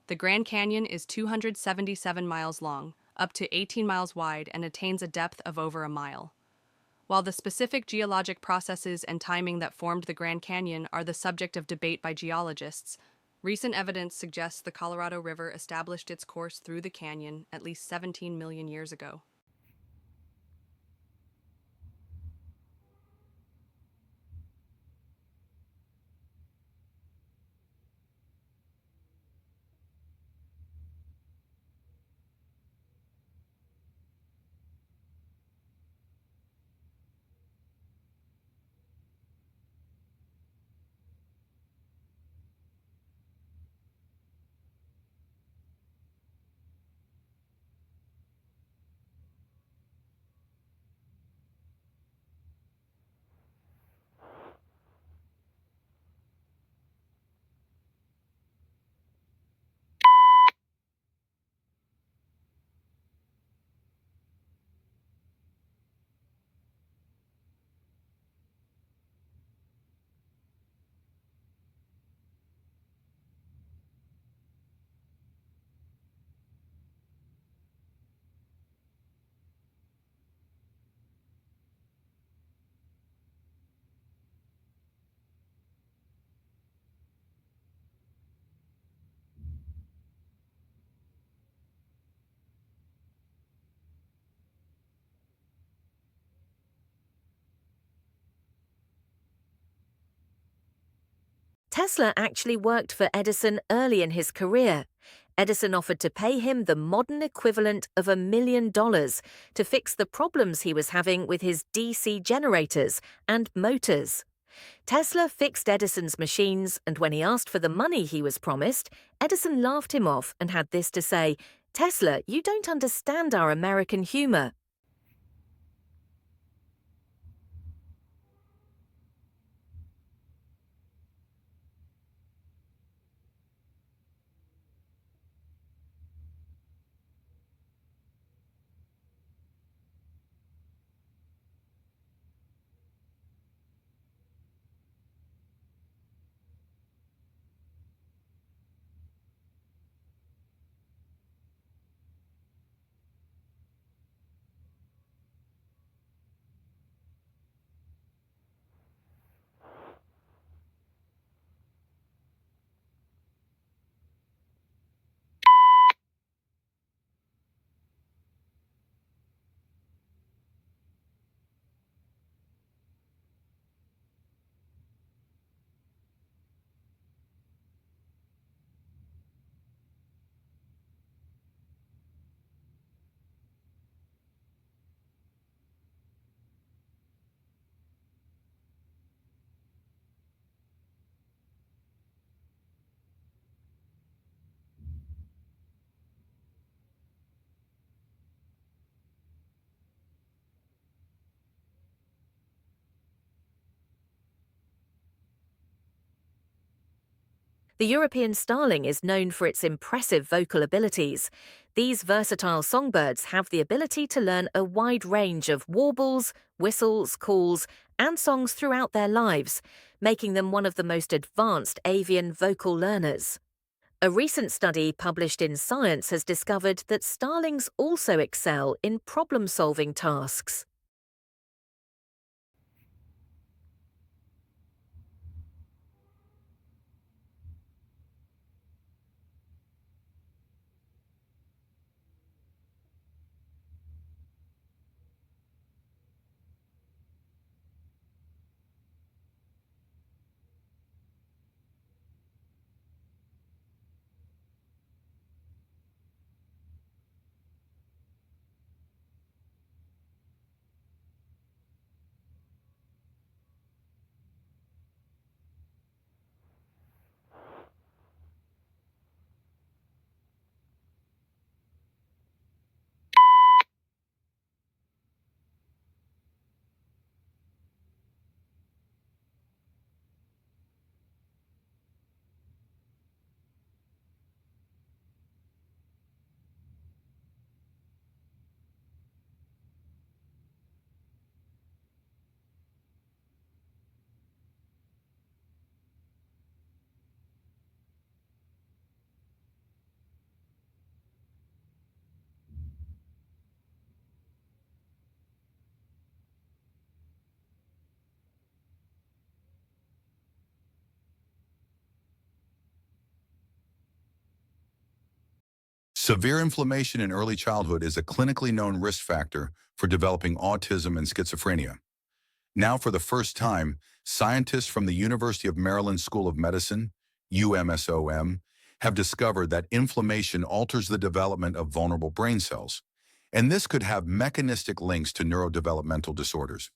The Grand Canyon is 277 miles long, up to 18 miles wide, and attains a depth of over a mile. While the specific geologic processes and timing that formed the Grand Canyon are the subject of debate by geologists, recent evidence suggests the Colorado River established its course through the canyon at least 17 million years ago. Tesla actually worked for Edison early in his career. Edison offered to pay him the modern equivalent of $1 million to fix the problems he was having with his DC generators and motors. Tesla fixed Edison's machines, and when he asked for the money he was promised, Edison laughed him off and had this to say, "Tesla, you don't understand our American humor." The European starling is known for its impressive vocal abilities. These versatile songbirds have the ability to learn a wide range of warbles, whistles, calls, and songs throughout their lives, making them one of the most advanced avian vocal learners. A recent study published in Science has discovered that starlings also excel in problem-solving tasks. Severe inflammation in early childhood is a clinically known risk factor for developing autism and schizophrenia. Now, for the first time, scientists from the University of Maryland School of Medicine, UMSOM, have discovered that inflammation alters the development of vulnerable brain cells, and this could have mechanistic links to neurodevelopmental disorders.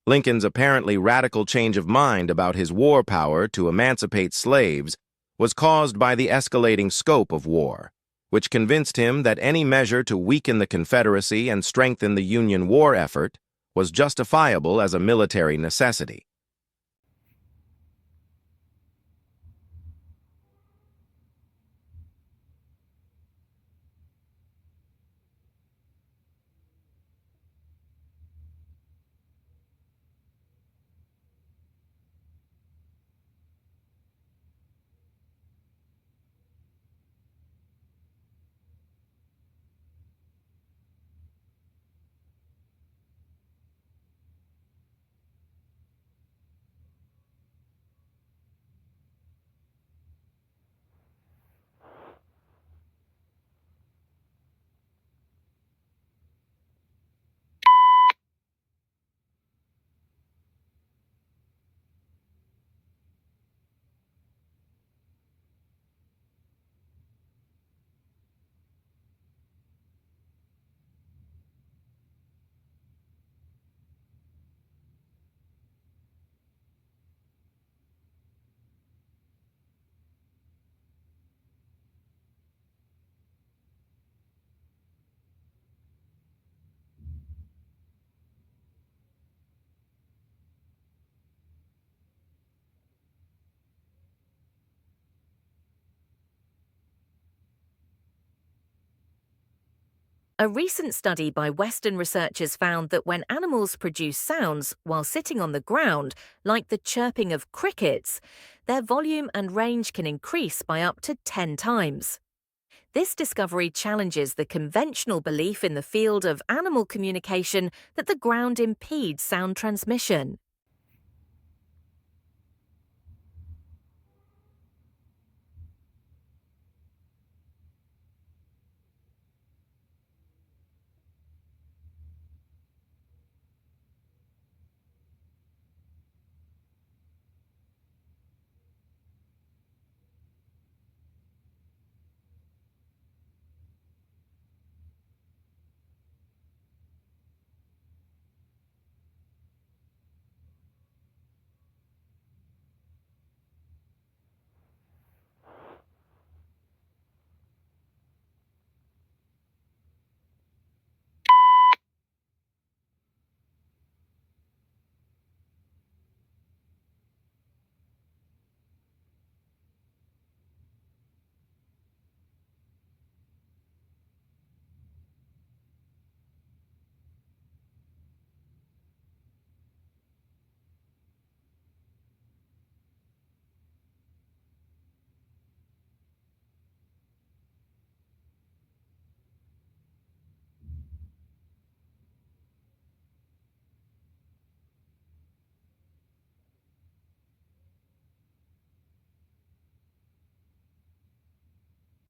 Lincoln's apparently radical change of mind about his war power to emancipate slaves was caused by the escalating scope of war, which convinced him that any measure to weaken the Confederacy and strengthen the Union war effort was justifiable as a military necessity. A recent study by Western researchers found that when animals produce sounds while sitting on the ground, like the chirping of crickets, their volume and range can increase by up to 10 times. This discovery challenges the conventional belief in the field of animal communication that the ground impedes sound transmission.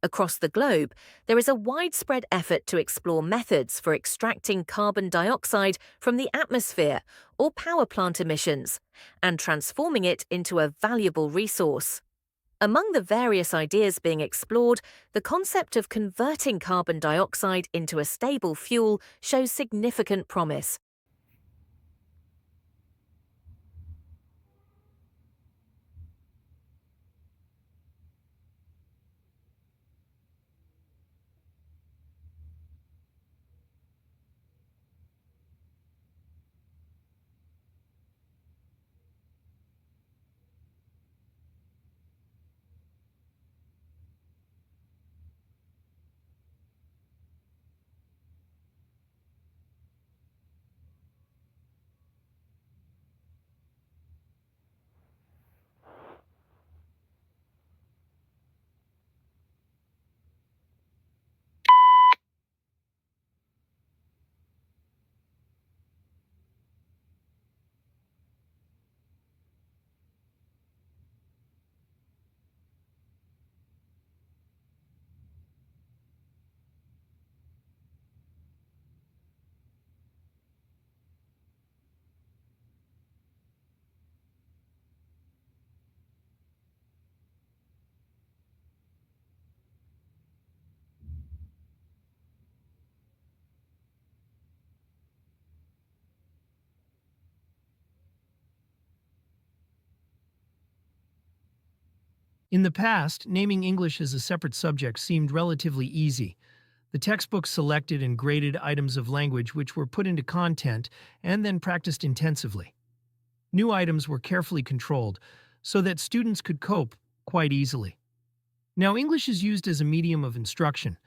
Across the globe, there is a widespread effort to explore methods for extracting carbon dioxide from the atmosphere or power plant emissions and transforming it into a valuable resource. Among the various ideas being explored, the concept of converting carbon dioxide into a stable fuel shows significant promise. In the past, naming English as a separate subject seemed relatively easy. The textbooks selected and graded items of language which were put into content and then practiced intensively. New items were carefully controlled so that students could cope quite easily. Now, English is used as a medium of instruction.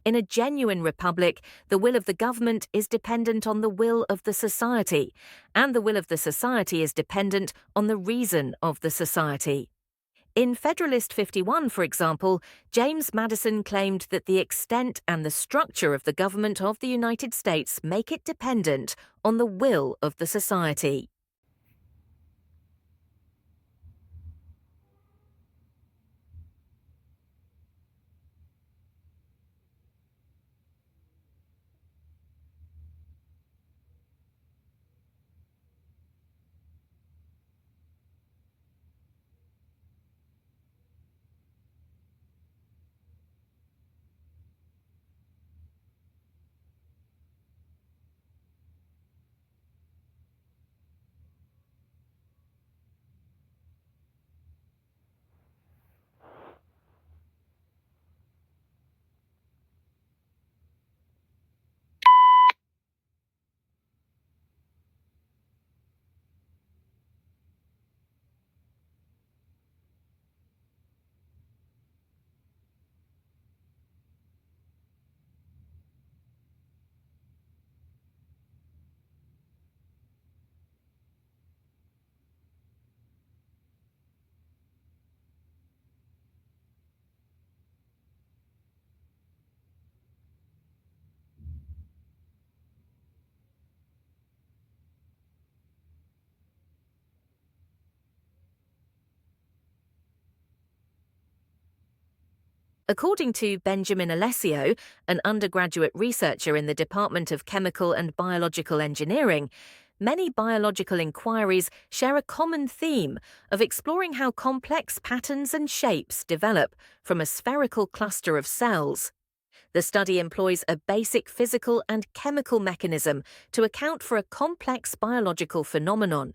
In a genuine republic, the will of the government is dependent on the will of the society, and the will of the society is dependent on the reason of the society. In Federalist 51, for example, James Madison claimed that the extent and the structure of the government of the United States make it dependent on the will of the society. According to Benjamin Alessio, an undergraduate researcher in the Department of Chemical and Biological Engineering, many biological inquiries share a common theme of exploring how complex patterns and shapes develop from a spherical cluster of cells. The study employs a basic physical and chemical mechanism to account for a complex biological phenomenon.